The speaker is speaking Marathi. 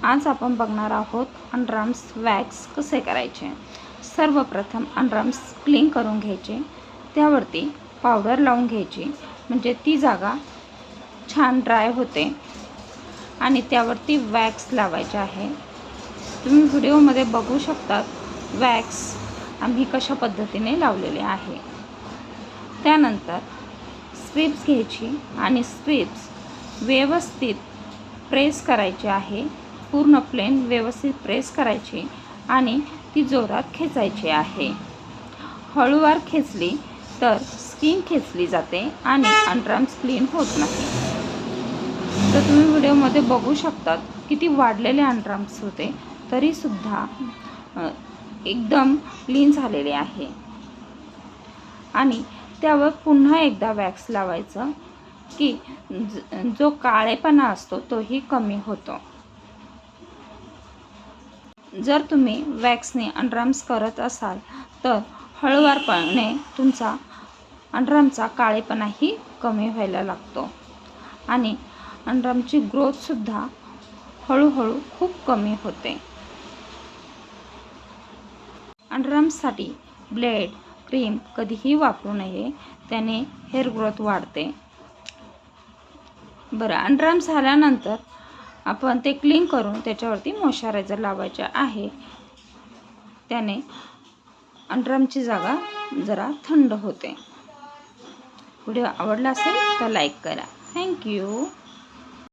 आज आपण बघणार आहोत अंडरआर्म्स वॅक्स कसे करायचे। सर्वप्रथम अंडरआर्म्स क्लीन करून घ्यायचे, त्यावरती पावडर लावून घ्यायची, म्हणजे ती जागा छान ड्राय होते आणि त्यावरती वॅक्स लावायचे आहे। तुम्ही व्हिडिओमध्ये बघू शकतात वॅक्स आम्ही कशा पद्धतीने लावलेले आहे। त्यानंतर स्ट्रिप्स घ्यायची आणि स्ट्रिप्स व्यवस्थित प्रेस करायची आहे, पूर्ण प्लेन व्यवस्थित प्रेस करायची आणि ती जोरात खेचायची आहे। हळूवार खेचली तर स्किन खेचली जाते आणि अंडरआर्म्स क्लीन होत नाही। तर तुम्ही व्हिडिओमध्ये बघू शकतात किती वाढलेले अंडरआर्म्स होते, तरी सुद्धा एकदम क्लीन झालेले आहे। आणि त्यावर पुन्हा एकदा वॅक्स लावायचं की जो काळेपणा असतो तोही कमी होतो। जर तुम्ही वॅक्सने अंडरआर्म्स करत असाल तर हळूवारपणे तुमचा अंडरआर्मचा काळेपणाही कमी व्हायला लागतो आणि अंडरआर्मची ग्रोथसुद्धा हळूहळू खूप कमी होते। अंडरआर्म्ससाठी ब्लेड क्रीम कधीही वापरू नये, त्याने हेअर ग्रोथ वाढते। बरं, अंडरआर्म्स झाल्यानंतर आपण ते क्लीन करून त्याच्यावरती मॉइश्चरायझर लावायचे आहे, त्याने अंडरआर्मची जागा जरा थंड होते। व्हिडिओ आवडला असेल तर लाईक करा। थँक्यू।